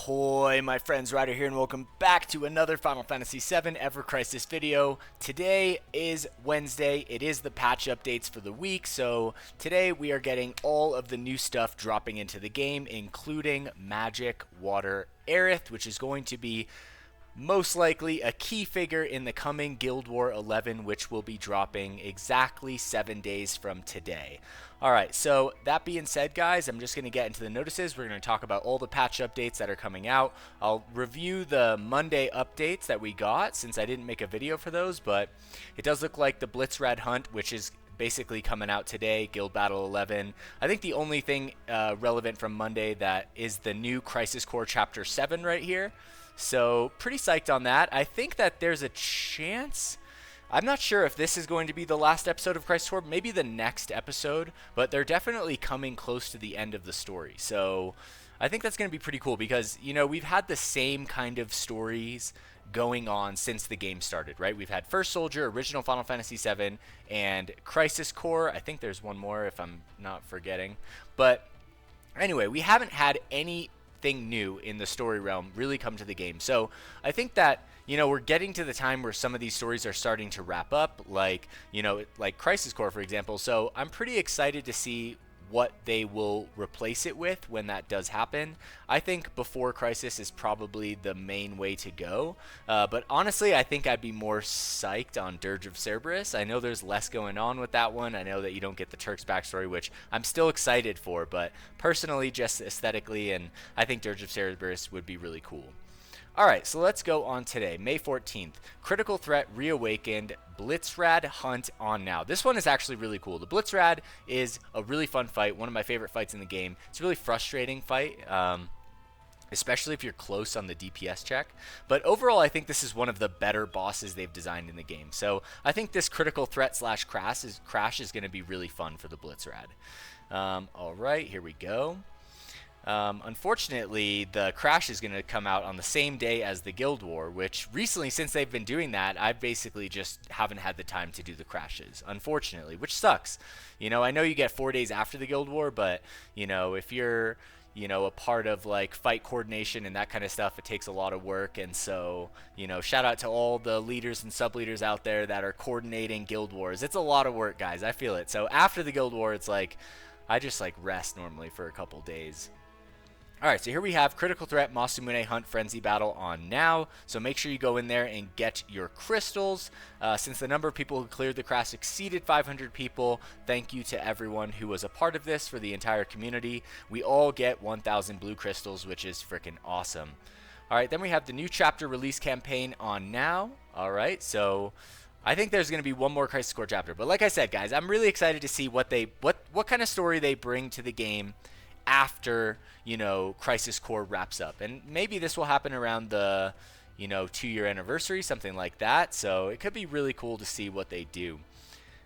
Ahoy, my friends, Ryder here, and welcome back to another Final Fantasy VII Ever Crisis video. Today is Wednesday. It is the patch updates for the week, so today we are getting all of the new stuff dropping into the game, including Magic Water Aerith, which is going to be most likely a key figure in the coming Guild War 11, which will be dropping exactly 7 days from today. Alright, so that being said, guys, I'm just going to get into the notices. We're going to talk about all the patch updates that are coming out. I'll review the Monday updates that we got, since I didn't make a video for those, but it does look like the Blitzrad Hunt, which is basically coming out today, Guild Battle 11. I think the only thing relevant from Monday that is the new Crisis Core Chapter 7 right here. So, pretty psyched on that. I think that there's a chance, I'm not sure if this is going to be the last episode of Crisis Core, maybe the next episode, but they're definitely coming close to the end of the story. So, I think that's going to be pretty cool because, you know, we've had the same kind of stories going on since the game started, right? We've had First Soldier, original Final Fantasy VII, and Crisis Core. I think there's one more if I'm not forgetting. But anyway, we haven't had anything new in the story realm really come to the game. So I think that, you know, we're getting to the time where some of these stories are starting to wrap up, like, you know, like Crisis Core, for example. So I'm pretty excited to see what they will replace it with when that does happen. I think Before Crisis is probably the main way to go, but honestly I think I'd be more psyched on Dirge of Cerberus. I know there's less going on with that one. I know that you don't get the Turk's backstory, which I'm still excited for, but personally, just aesthetically, and I think Dirge of Cerberus would be really cool. Alright, so let's go on today, May 14th. Critical Threat Reawakened, Blitzrad Hunt on now. This one is actually really cool. The Blitzrad is a really fun fight, one of my favorite fights in the game. It's a really frustrating fight, especially if you're close on the DPS check. But overall, I think this is one of the better bosses they've designed in the game. So I think this Critical Threat / Crash is going to be really fun for the Blitzrad. Alright, here we go. Unfortunately, the Crash is going to come out on the same day as the Guild War, which recently, since they've been doing that, I basically just haven't had the time to do the Crashes, unfortunately, which sucks. You know, I know you get 4 days after the Guild War, but, you know, if you're, you know, a part of, like, fight coordination and that kind of stuff, it takes a lot of work, and so, you know, shout out to all the leaders and sub-leaders out there that are coordinating Guild Wars. It's a lot of work, guys, I feel it. So after the Guild War, it's like, I just, like, rest normally for a couple days. Alright, so here we have Critical Threat Masamune Hunt Frenzy Battle on now, so make sure you go in there and get your crystals. Since the number of people who cleared the crash exceeded 500 people, thank you to everyone who was a part of this for the entire community. We all get 1,000 blue crystals, which is freaking awesome. Alright, then we have the new chapter release campaign on now. Alright, so I think there's going to be one more Crisis Core chapter, but like I said, guys, I'm really excited to see what kind of story they bring to the game after, you know, Crisis Core wraps up. And maybe this will happen around the, you know, 2-year anniversary, something like that. So it could be really cool to see what they do.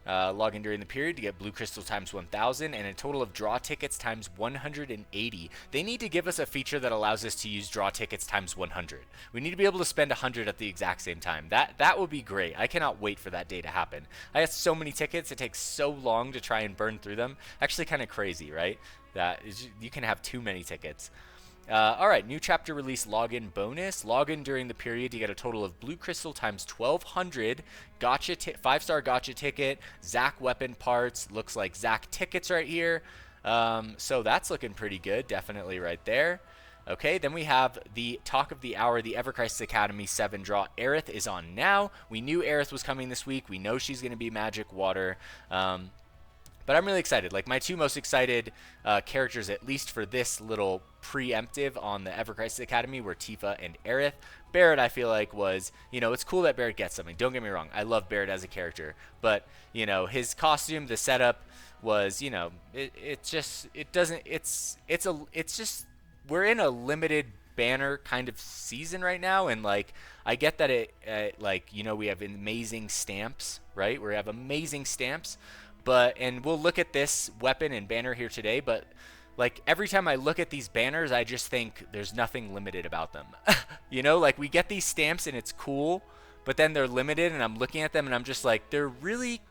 Log in during the period to get blue crystal times 1,000 and a total of draw tickets times 180. They need to give us a feature that allows us to use draw tickets times 100. We need to be able to spend 100 at the exact same time. That would be great. I cannot wait for that day to happen. I have so many tickets. It takes so long to try and burn through them. Actually kind of crazy, right? That is, you can have too many tickets. Alright, new chapter release login bonus. Login during the period to get a total of blue crystal times 1,200. Gotcha 5-star gotcha ticket. Zack weapon parts. Looks like Zack tickets right here. So that's looking pretty good. Definitely right there. Okay, then we have the talk of the hour, the Ever Crisis Academy 7 draw. Aerith is on now. We knew Aerith was coming this week. We know she's going to be Magic Water. But I'm really excited. Like, my two most excited characters, at least for this little preemptive on the Ever Crisis Academy, were Tifa and Aerith. Barrett, I feel like, was, you know, it's cool that Barrett gets something. Don't get me wrong. I love Barrett as a character. But, you know, his costume, the setup was, you know, we're in a limited banner kind of season right now, and like I get that like, you know, we have amazing stamps, right? We have amazing stamps. But, and we'll look at this weapon and banner here today, but like every time I look at these banners, I just think there's nothing limited about them. You know, like we get these stamps and it's cool, but then they're limited and I'm looking at them and I'm just like, they're really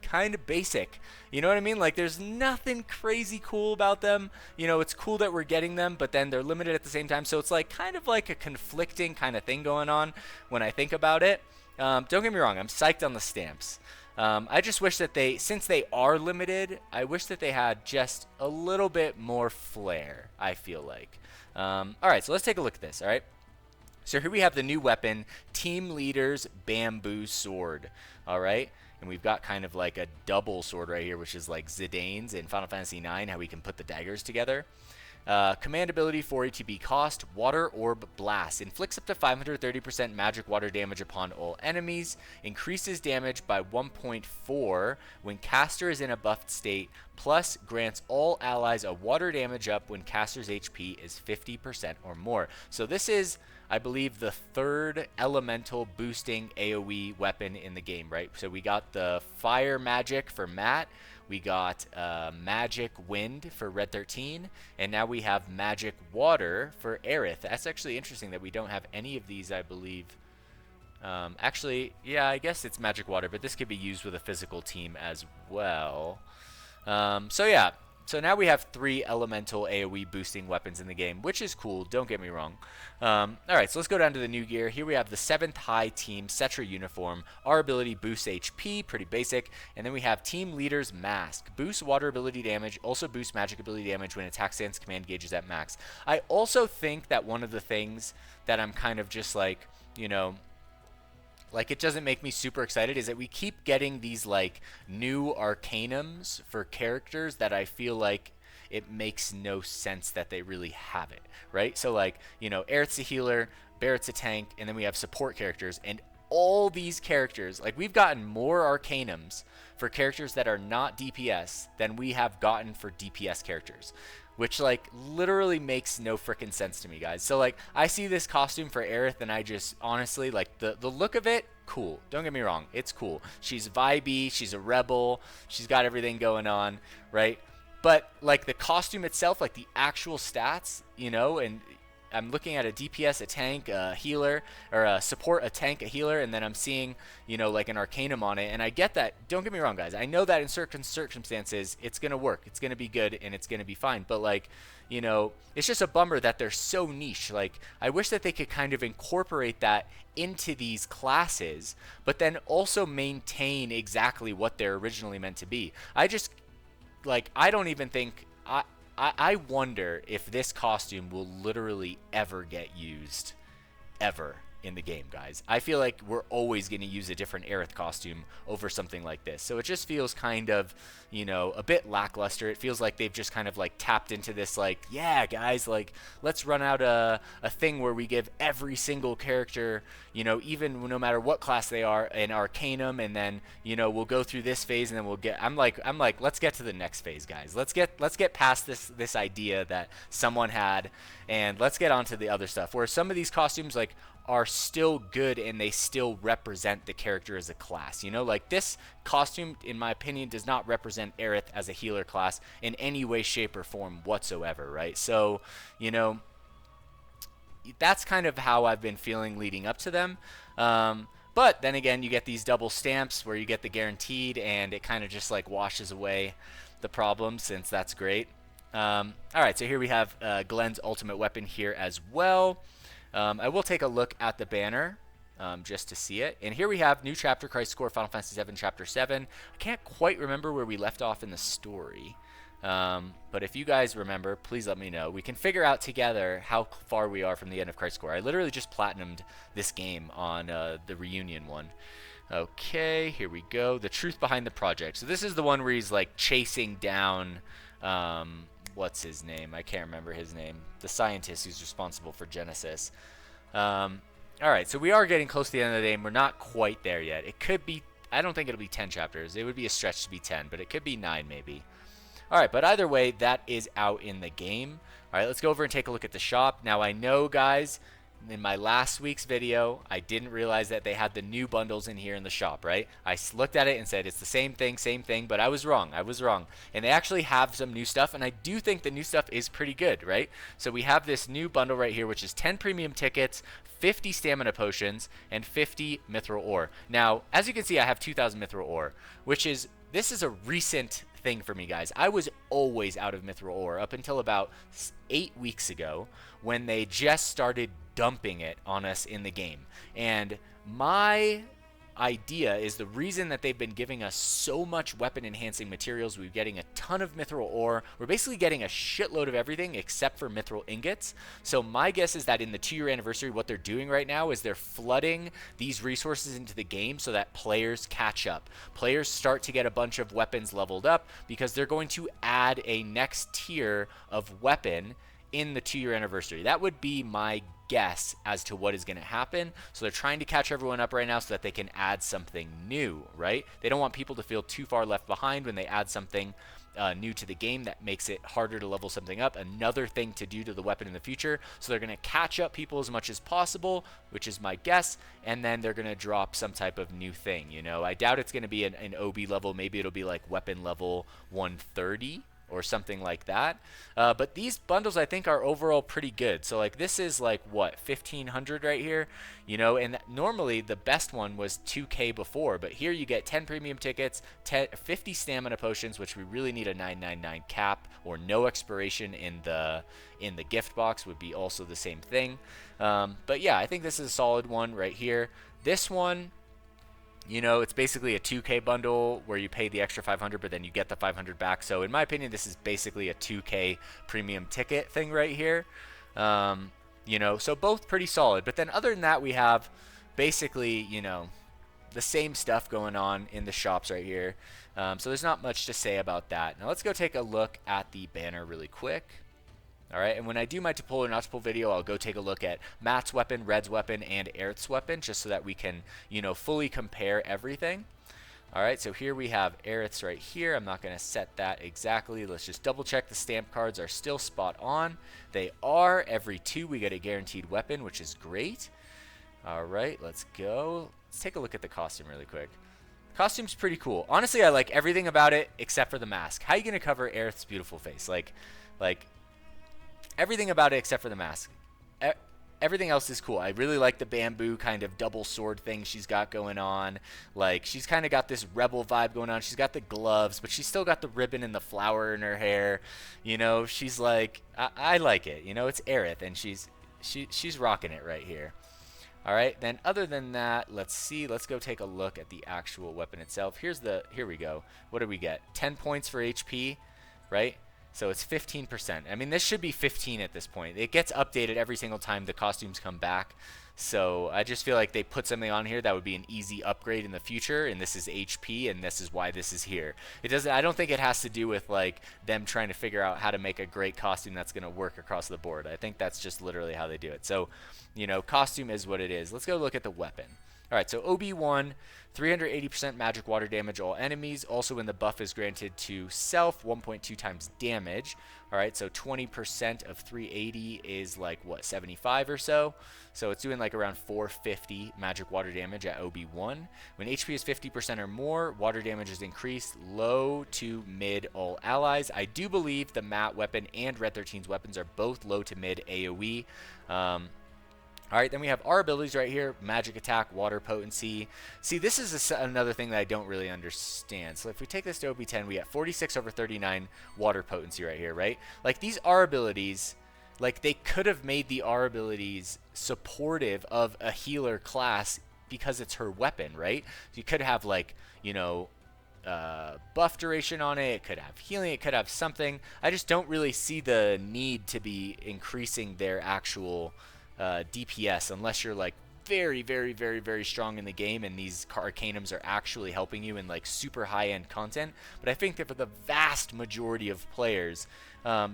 kind of basic. You know what I mean? Like, there's nothing crazy cool about them. You know, it's cool that we're getting them, but then they're limited at the same time. So it's like kind of like a conflicting kind of thing going on when I think about it. Don't get me wrong, I'm psyched on the stamps. I just wish that since they are limited, I wish that they had just a little bit more flair, I feel like. Alright, so let's take a look at this, alright? So here we have the new weapon, Team Leader's Bamboo Sword, alright? And we've got kind of like a double sword right here, which is like Zidane's in Final Fantasy IX, how we can put the daggers together. Command ability, 4 ATB cost, Water Orb Blast. Inflicts up to 530% magic water damage upon all enemies. Increases damage by 1.4 when caster is in a buffed state. Plus, grants all allies a water damage up when caster's HP is 50% or more. So this is, I believe, the third elemental boosting AoE weapon in the game, right? So we got the fire magic for Matt. We got magic wind for Red 13, and now we have magic water for Aerith. That's actually interesting that we don't have any of these, I believe. Actually, yeah, I guess it's magic water, but this could be used with a physical team as well. So yeah, so now we have 3 elemental AoE boosting weapons in the game, which is cool, don't get me wrong. Alright, so let's go down to the new gear. Here we have the 7th High Team Cetra uniform. Our ability boosts HP, pretty basic. And then we have Team Leader's Mask. Boosts water ability damage, also boosts magic ability damage when attack stance command gauge is at max. I also think that one of the things that I'm kind of just like, you know, like it doesn't make me super excited is that we keep getting these like new arcanums for characters that I feel like it makes no sense that they really have it, right? So like, you know, Aerith's a healer, Barrett's a tank, and then we have support characters, and all these characters, like we've gotten more arcanums for characters that are not DPS than we have gotten for DPS characters, which like literally makes no freaking sense to me, guys. So like I see this costume for Aerith and I just honestly like the look of it, cool. Don't get me wrong, it's cool. She's vibey, she's a rebel, she's got everything going on, right? But like the costume itself, like the actual stats, you know, and I'm looking at a DPS, a tank, a healer, or a support, a tank, a healer, and then I'm seeing, you know, like an arcanum on it. And I get that. Don't get me wrong, guys. I know that in certain circumstances, it's going to work. It's going to be good, and it's going to be fine. But, like, you know, it's just a bummer that they're so niche. Like, I wish that they could kind of incorporate that into these classes, but then also maintain exactly what they're originally meant to be. I just, like, I don't even think... I wonder if this costume will literally ever get used, ever, in the game, guys. I feel like we're always going to use a different Aerith costume over something like this. So it just feels kind of, you know, a bit lackluster. It feels like they've just kind of like tapped into this like, yeah, guys, like let's run out a thing where we give every single character, you know, even no matter what class they are, an arcanum, and then, you know, we'll go through this phase and then we'll get, I'm like, let's get to the next phase, guys. Let's get past this idea that someone had, and let's get on to the other stuff where some of these costumes like are still good and they still represent the character as a class. You know, like this costume, in my opinion, does not represent Aerith as a healer class in any way, shape, or form whatsoever, right? So, you know, that's kind of how I've been feeling leading up to them. But then again, you get these double stamps where you get the guaranteed and it kind of just like washes away the problem, since that's great. Alright, so here we have Glenn's ultimate weapon here as well. I will take a look at the banner just to see it. And here we have New Chapter, Crisis Core, Final Fantasy 7, Chapter 7. I can't quite remember where we left off in the story. But if you guys remember, please let me know. We can figure out together how far we are from the end of Crisis Core. I literally just platinumed this game on the reunion one. Okay, here we go. The truth behind the project. So this is the one where he's like chasing down... what's his name? I can't remember his name. The scientist who's responsible for Genesis. Alright, so we are getting close to the end of the game. We're not quite there yet. It could be... I don't think it'll be 10 chapters. It would be a stretch to be 10, but it could be 9 maybe. Alright, but either way, that is out in the game. Alright, let's go over and take a look at the shop. Now, I know, guys... In my last week's video, I didn't realize that they had the new bundles in here in the shop, right? I looked at it and said it's the same thing, but I was wrong. And they actually have some new stuff, and I do think the new stuff is pretty good, right? So we have this new bundle right here, which is 10 premium tickets, 50 stamina potions, and 50 mithril ore. Now, as you can see, I have 2,000 mithril ore, which is this is a recent thing for me, guys. I was always out of mithril ore up until about 8 weeks ago when they just started dumping it on us in the game. And my idea is the reason that they've been giving us so much weapon enhancing materials. We're getting a ton of mithril ore. We're basically getting a shitload of everything except for mithril ingots. So my guess is that in the 2-year anniversary, what they're doing right now is they're flooding these resources into the game so that players catch up. Players start to get a bunch of weapons leveled up because they're going to add a next tier of weapon in the 2-year anniversary. That would be my guess as to what is going to happen. So they're trying to catch everyone up right now so that they can add something new, right? They don't want people to feel too far left behind when they add something new to the game that makes it harder to level something up, another thing to do to the weapon in the future. So they're going to catch up people as much as possible, which is my guess, and then they're going to drop some type of new thing. You know, I doubt it's going to be an OB level. Maybe it'll be like weapon level 130 or something like that. But these bundles I think are overall pretty good. So like this is like what, 1,500 right here, you know, and normally the best one was 2K before, but here you get 10 premium tickets, 50 stamina potions, which we really need a 999 cap or no expiration in the gift box would be also the same thing. But yeah, I think this is a solid one right here. This one, you know, it's basically a 2K bundle where you pay the extra 500, but then you get the 500 back. So in my opinion, this is basically a 2K premium ticket thing right here. You know, so both pretty solid. But then other than that, we have basically, you know, the same stuff going on in the shops right here. So there's not much to say about that. Now let's go take a look at the banner really quick. All right, and when I do my to pull or not to pull video, I'll go take a look at Matt's weapon, Red's weapon, and Aerith's weapon, just so that we can, you know, fully compare everything. All right, so here we have Aerith's right here. I'm not going to set that exactly. Let's just double check the stamp cards are still spot on. They are. Every 2 we get a guaranteed weapon, which is great. All right, let's go. Let's take a look at the costume really quick. Costume's pretty cool. Honestly, I like everything about it except for the mask. How are you going to cover Aerith's beautiful face? Like everything about it except for the mask. Everything else is cool. I really like the bamboo kind of double sword thing she's got going on. Like, she's kind of got this rebel vibe going on. She's got the gloves, but she's still got the ribbon and the flower in her hair. You know, she's like, I like it. You know, it's Aerith, and she's rocking it right here. All right, then other than that, let's see. Let's go take a look at the actual weapon itself. Here we go. What do we get? 10 points for HP, right? So it's 15%. I mean, this should be 15 at this point. It gets updated every single time the costumes come back. So I just feel like they put something on here that would be an easy upgrade in the future, and this is HP, and this is why this is here. It doesn't. I don't think it has to do with like them trying to figure out how to make a great costume that's going to work across the board. I think that's just literally how they do it. So, you know, costume is what it is. Let's go look at the weapon. All right, so OB1, 380% magic water damage all enemies. Also, when the buff is granted to self, 1.2 times damage. All right, so 20% of 380 is like, what, 75 or so? So it's doing like around 450 magic water damage at OB1. When HP is 50% or more, water damage is increased low to mid all allies. I do believe the Matt weapon and Red 13's weapons are both low to mid AoE. All right, then we have our abilities right here, magic attack, water potency. See, this is another thing that I don't really understand. So if we take this to OB10, we get 46 over 39 water potency right here, right? Like, these R abilities, like, they could have made the R abilities supportive of a healer class because it's her weapon, right? You could have, like, you know, buff duration on it. It could have healing. It could have something. I just don't really see the need to be increasing their actual DPS unless you're like very, very, very, very strong in the game and these arcanums are actually helping you in like super high-end content. But I think that for the vast majority of players,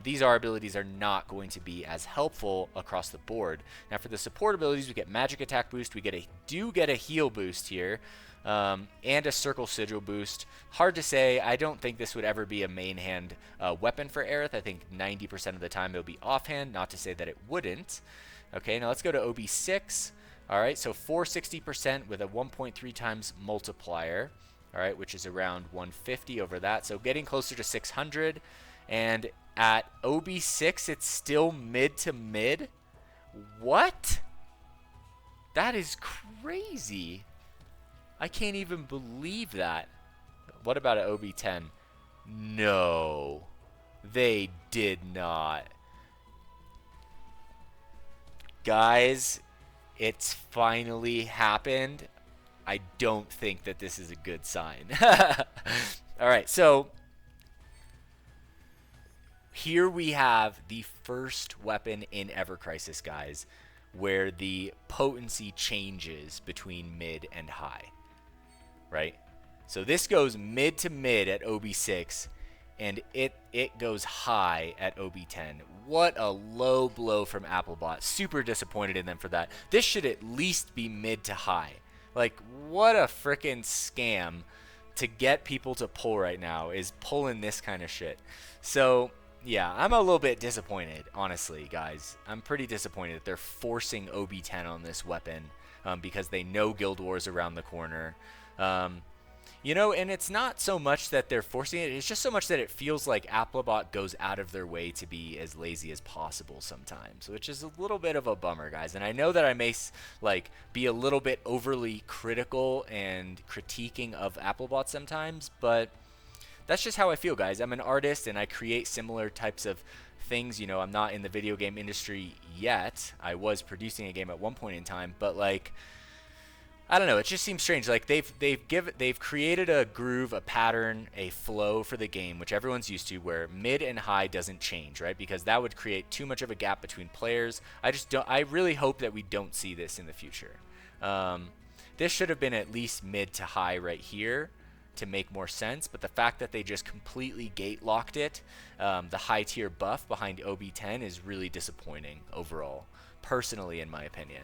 these R abilities are not going to be as helpful across the board. Now for the support abilities, we get magic attack boost. We do get a heal boost here. And a circle sigil boost. Hard to say. I don't think this would ever be a main hand weapon for Aerith. I think 90% of the time it'll be offhand, not to say that it wouldn't. Okay, now let's go to OB6. All right, so 460% with a 1.3 times multiplier, all right, which is around 150 over that. So getting closer to 600. And at OB6, it's still mid to mid. What? That is crazy. I can't even believe that. What about at OB10? No, they did not. Guys, it's finally happened. I don't think that this is a good sign. All right, so here we have the first weapon in Ever Crisis, guys, where the potency changes between mid and high, right? So this goes mid to mid at OB6, and it goes high at OB10. What a low blow from Applebot. Super disappointed in them for that. This should at least be mid to high. Like, what a freaking scam to get people to pull right now, is pulling this kind of shit. So yeah, I'm a little bit disappointed, honestly, guys. I'm pretty disappointed that they're forcing OB10 on this weapon because they know Guild Wars around the corner. You know, and it's not so much that they're forcing it, it's just so much that it feels like Applebot goes out of their way to be as lazy as possible sometimes, which is a little bit of a bummer, guys. And I know that I may like be a little bit overly critical and critiquing of Applebot sometimes, but that's just how I feel, guys. I'm an artist and I create similar types of things. You know, I'm not in the video game industry yet. I was producing a game at one point in time, but like, I don't know. It just seems strange. Like they've created a groove, a pattern, a flow for the game, which everyone's used to, where mid and high doesn't change, right? Because that would create too much of a gap between players. I really hope that we don't see this in the future. This should have been at least mid to high right here to make more sense, but the fact that they just completely gate locked it, the high tier buff behind OB10, is really disappointing overall, personally, in my opinion.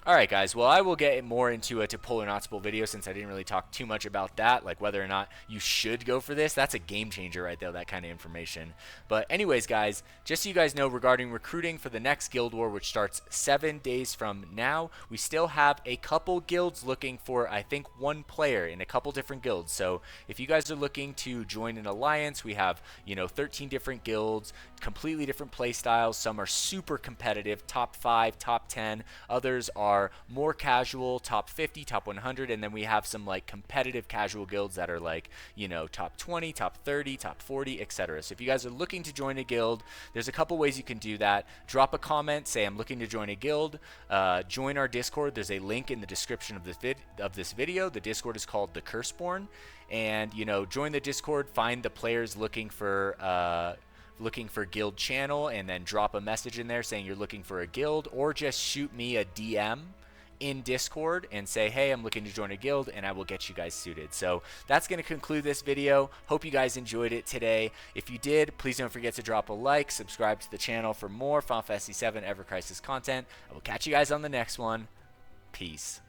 Alright guys, well, I will get more into a to pull or not to pull video, since I didn't really talk too much about that, like whether or not you should go for this. That's a game changer right there, that kind of information. But anyways, guys, just so you guys know, regarding recruiting for the next Guild War, which starts 7 days from now, we still have a couple guilds looking for, I think, one player in a couple different guilds. So if you guys are looking to join an alliance, we have, you know, 13 different guilds, completely different play styles. Some are super competitive, top 5, top 10. Others are more casual, top 50, top 100, and then we have some like competitive casual guilds that are like, you know, top 20, top 30, top 40, etc. So if you guys are looking to join a guild, there's a couple ways you can do that. Drop a comment, say I'm looking to join a guild. Join our Discord. There's a link in the description of this video. The Discord is called the Curseborn, and you know, join the Discord. Find the players looking for guild channel, and then drop a message in there saying you're looking for a guild, or just shoot me a DM in Discord and say, hey, I'm looking to join a guild, and I will get you guys suited. So that's going to conclude this video. Hope you guys enjoyed it today. If you did, please don't forget to drop a like, subscribe to the channel for more Final Fantasy VII Ever Crisis content. I will catch you guys on the next one. Peace.